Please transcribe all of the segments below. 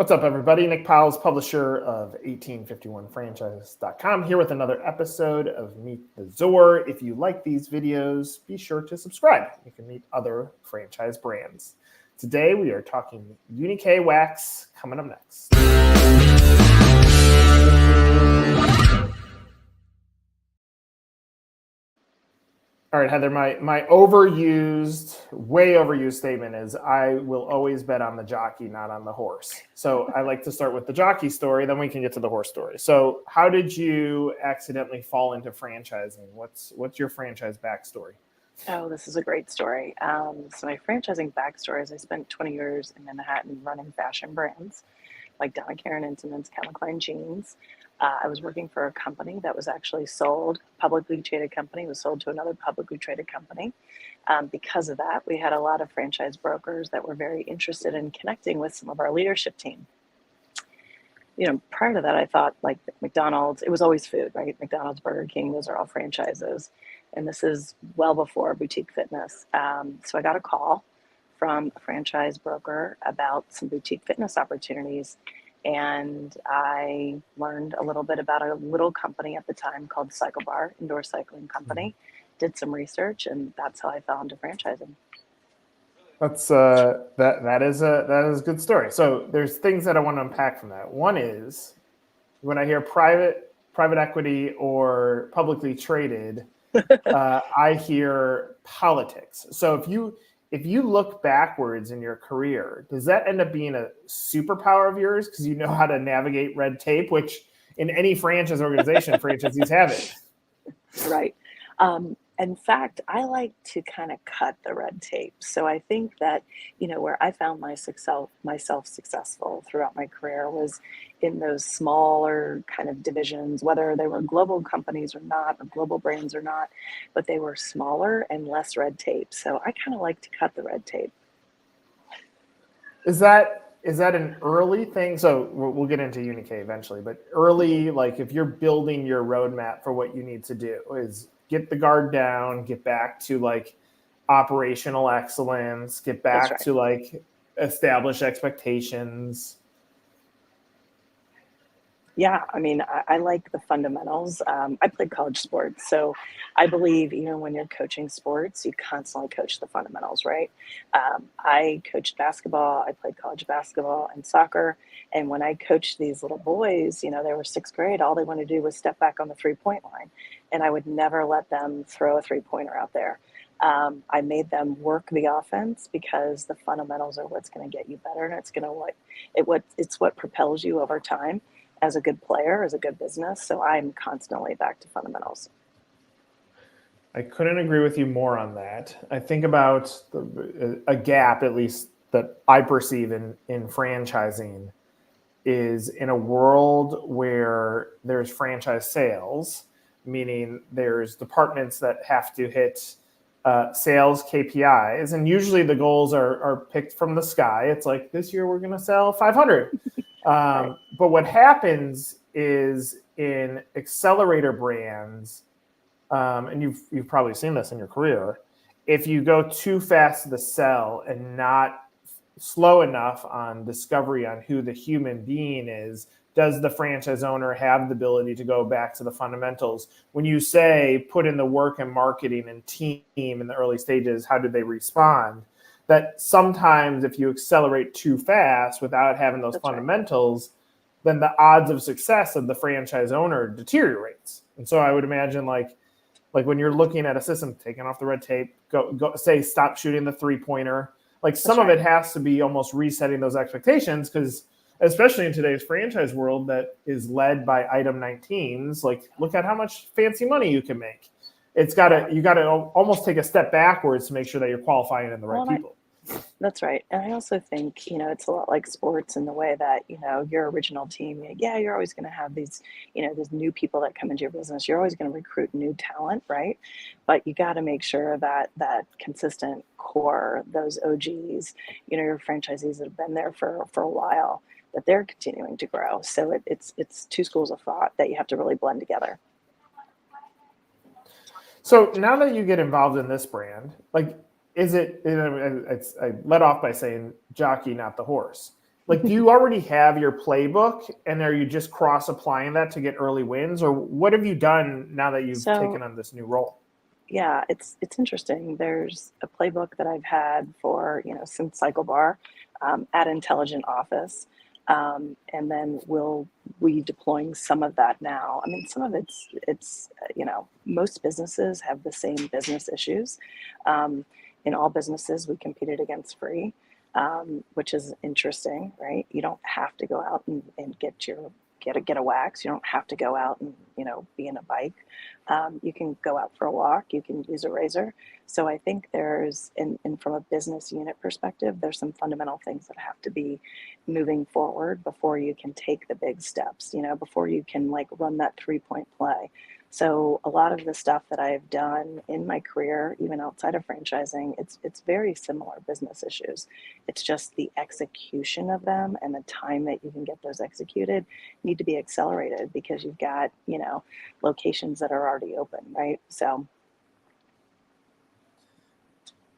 What's up, everybody? Nick Powell's publisher of 1851franchise.com here with another episode of Meet the Zor. If you like these videos, be sure to subscribe. You can meet other franchise brands. Today, we are talking Uni K Wax coming up next. All right, Heather, my way overused statement is I will always bet on the jockey, not on the horse. So I like to start with the jockey story, then we can get to the horse story. So how did you accidentally fall into franchising? What's your franchise backstory? Oh, this is a great story. So my franchising backstory is I spent 20 years in Manhattan running fashion brands like Donna Karan Intimates, Calvin Klein Jeans. I was working for a company that was actually sold, publicly traded company, was sold to another publicly traded company. Because of that, we had a lot of franchise brokers that were very interested in connecting with some of our leadership team. You know, prior to that, I thought like McDonald's, it was always food, right? McDonald's, Burger King, those are all franchises. And this is well before boutique fitness. So I got a call from a franchise broker about some boutique fitness opportunities. And I learned a little bit about a little company at the time called Cycle Bar, indoor cycling company, did some research, and that's how I fell into franchising. That's that is a good story. So there's things that I want to unpack from that. One is when I hear private equity or publicly traded, I hear politics. So if you look backwards in your career, does that end up being a superpower of yours because you know how to navigate red tape, which in any franchise organization, franchisees have it? Right. In fact, I like to kind of cut the red tape. So I think that, you know, where I found myself successful throughout my career was in those smaller kind of divisions, whether they were global companies or not, or global brands or not, but they were smaller and less red tape. So I kind of like to cut the red tape. Is that an early thing? So we'll get into Uni K eventually, but early, like if you're building your roadmap for what you need to do, is get the guard down, get back to like operational excellence, get back to like establish expectations. Yeah, I mean, I like the fundamentals. I played college sports, so I believe, you know, when you're coaching sports, you constantly coach the fundamentals, right? I coached basketball, I played college basketball and soccer, and when I coached these little boys, you know, they were sixth grade, all they wanted to do was step back on the three-point line, and I would never let them throw a three-pointer out there. I made them work the offense because the fundamentals are what's going to get you better, and it's what propels you over time as a good player, as a good business. So I'm constantly back to fundamentals. I couldn't agree with you more on that. I think about a gap, at least that I perceive in franchising, is in a world where there's franchise sales, meaning there's departments that have to hit sales KPIs, and usually the goals are picked from the sky. It's like, this year we're going to sell 500. Right. But what happens is in accelerator brands, and you've probably seen this in your career, if you go too fast to the sell and not slow enough on discovery on who the human being is, does the franchise owner have the ability to go back to the fundamentals? When you say put in the work and marketing and team in the early stages, how do they respond? That sometimes if you accelerate too fast without having those fundamentals, then the odds of success of the franchise owner deteriorates. And so I would imagine like when you're looking at a system, taking off the red tape, go say stop shooting the three-pointer. Like some of it has to be almost resetting those expectations, because especially in today's franchise world that is led by item 19s, like look at how much fancy money you can make. You got to almost take a step backwards to make sure that you're qualifying in the right people. That's right. And I also think, you know, it's a lot like sports in the way that, you know, your original team, you're always going to have these, you know, these new people that come into your business. You're always going to recruit new talent, right? But you got to make sure that that consistent core, those OGs, you know, your franchisees that have been there for a while, that they're continuing to grow. So it's two schools of thought that you have to really blend together. So now that you get involved in this brand, like, I led off by saying jockey, not the horse. Like, do you already have your playbook, and are you just cross applying that to get early wins, or what have you done now that you've So taken on this new role? yeah, it's interesting. There's a playbook that I've had for, since Cycle Bar, at Intelligent Office. And then we'll be deploying some of that now. I mean, some of it's most businesses have the same business issues. Um, in all businesses, we competed against free, which is interesting, right? You don't have to go out and get a wax. You don't have to go out and be in a bike. You can go out for a walk. You can use a razor. So I think and from a business unit perspective, there's some fundamental things that have to be moving forward before you can take the big steps, before you can like run that 3-point play. So a lot of the stuff that I've done in my career, even outside of franchising, it's very similar business issues. It's just the execution of them and the time that you can get those executed need to be accelerated because you've got, locations that are already open, right? So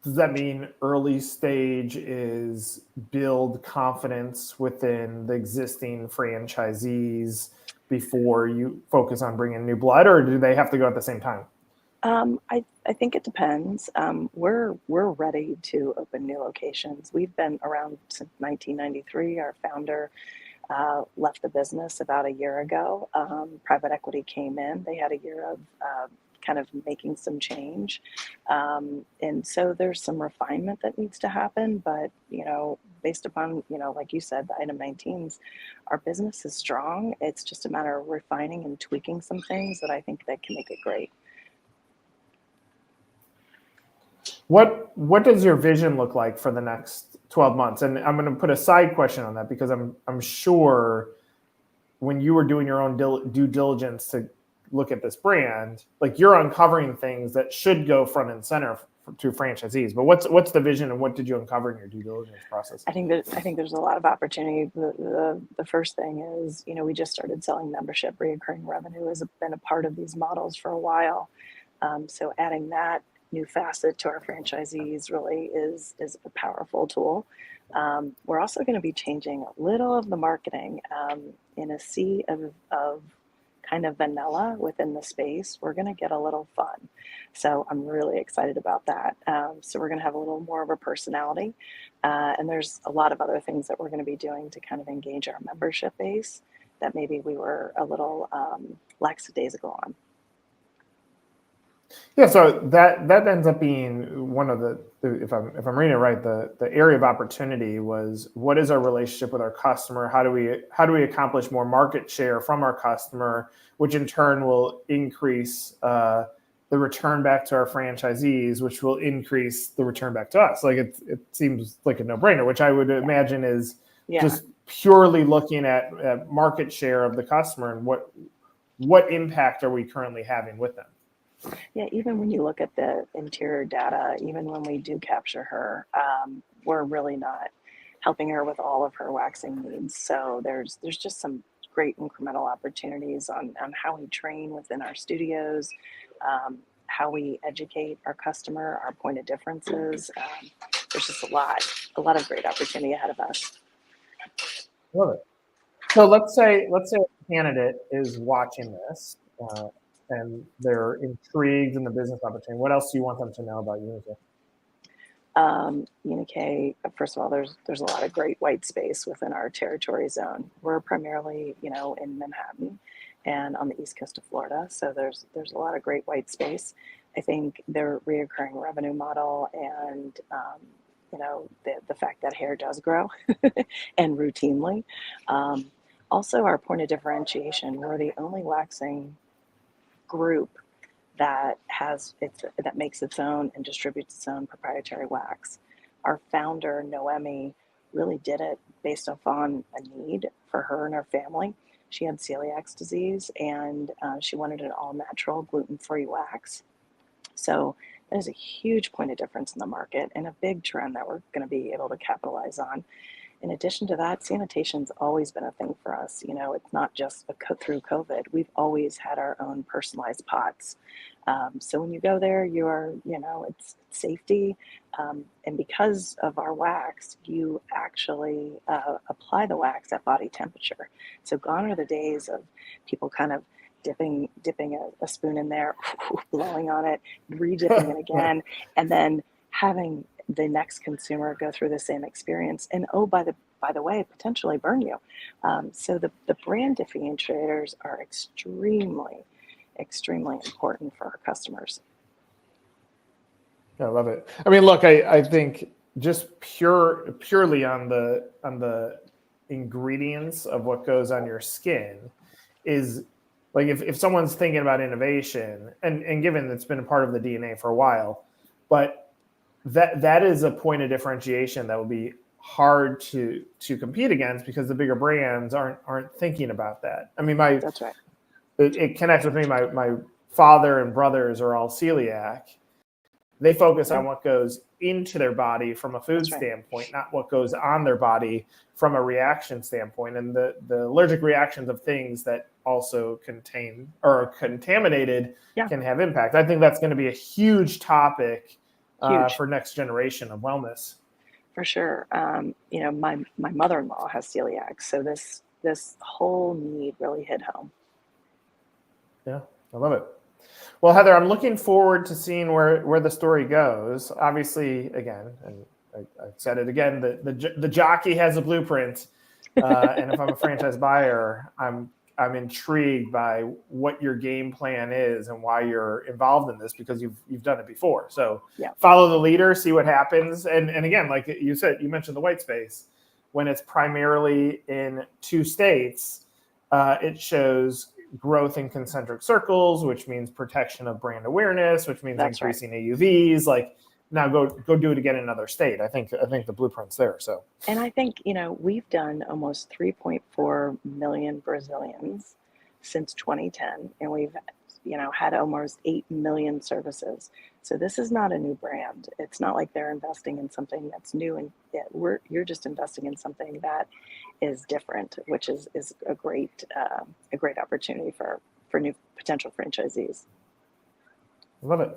Does that mean early stage is build confidence within the existing franchisees before you focus on bringing new blood, or do they have to go at the same time? I think it depends. We're ready to open new locations. We've been around since 1993. Our founder left the business about a year ago. Private equity came in. They had a year of kind of making some change. And so there's some refinement that needs to happen. But, based upon, like you said, the item 19s, our business is strong. It's just a matter of refining and tweaking some things that I think that can make it great. What does your vision look like for the next 12 months? And I'm going to put a side question on that because I'm sure when you were doing your own due diligence to look at this brand, like you're uncovering things that should go front and center to franchisees. But what's the vision and what did you uncover in your due diligence process? I think there's a lot of opportunity. The first thing is, we just started selling membership. Reoccurring revenue has been a part of these models for a while. So adding that new facet to our franchisees really is a powerful tool. We're also going to be changing a little of the marketing in a sea of kind of vanilla within the space. We're going to get a little fun. So I'm really excited about that. So we're going to have a little more of a personality. And there's a lot of other things that we're going to be doing to kind of engage our membership base that maybe we were a little lackadaisical on. Yeah, so that ends up being one of the if I'm reading it right, the area of opportunity was what is our relationship with our customer? How do we accomplish more market share from our customer, which in turn will increase the return back to our franchisees, which will increase the return back to us. Like it seems like a no-brainer, which I would imagine is just purely looking at market share of the customer and what impact are we currently having with them. Yeah, even when you look at the interior data, even when we do capture her, we're really not helping her with all of her waxing needs. So there's just some great incremental opportunities on how we train within our studios, how we educate our customer, our point of differences. There's just a lot of great opportunity ahead of us. Love it. So let's say a candidate is watching this. And they're intrigued in the business opportunity. What else do you want them to know about Uni K? Uni K, first of all, there's a lot of great white space within our territory zone. We're primarily, in Manhattan and on the east coast of Florida. So there's a lot of great white space. I think their reoccurring revenue model and the fact that hair does grow and routinely. Also our point of differentiation, we're the only waxing group that makes its own and distributes its own proprietary wax. Our founder, Noemi, really did it based upon a need for her and her family. She had celiac disease and she wanted an all-natural, gluten-free wax. So that is a huge point of difference in the market and a big trend that we're going to be able to capitalize on. In addition to that, sanitation's always been a thing for us. You know, it's not just through COVID. We've always had our own personalized pots. So when you go there, it's safety. And because of our wax, you actually apply the wax at body temperature. So gone are the days of people kind of dipping a spoon in there, blowing on it, re-dipping it again, and then having the next consumer go through the same experience. And by the way, potentially burn you. So the brand differentiators are extremely important for our customers. I love it. I mean, look, I think just purely on the ingredients of what goes on your skin is like if someone's thinking about innovation, and given it's been a part of the DNA for a while, but that is a point of differentiation that will be hard to compete against because the bigger brands aren't thinking about that. I mean, That's right. It connects with me. My father and brothers are all celiac. They focus on what goes into their body from a food standpoint, not what goes on their body from a reaction standpoint. And the allergic reactions of things that also contain or are contaminated can have impact. I think that's going to be a huge topic for next generation of wellness. For sure. My mother-in-law has celiac, so this whole need really hit home. Yeah, I love it. Well, Heather, I'm looking forward to seeing where the story goes. Obviously, again, and I said it again, the jockey has a blueprint, and if I'm a franchise buyer, I'm intrigued by what your game plan is and why you're involved in this because you've done it before. So follow the leader, see what happens, and again, like you said, you mentioned the white space. When it's primarily in 2 states, it shows growth in concentric circles, which means protection of brand awareness, which means increasing AUVs. Like now go do it again in another state. I think the blueprint's there. So, and I think, we've done almost 3.4 million Brazilians since 2010, and we've, had almost 8 million services. So this is not a new brand. It's not like they're investing in something that's new, and you're just investing in something that is different, which is a great opportunity for new potential franchisees. Love it.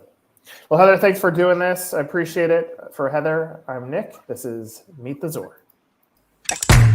Well, Heather, thanks for doing this. I appreciate it. For Heather, I'm Nick. This is Meet the Zor. Excellent.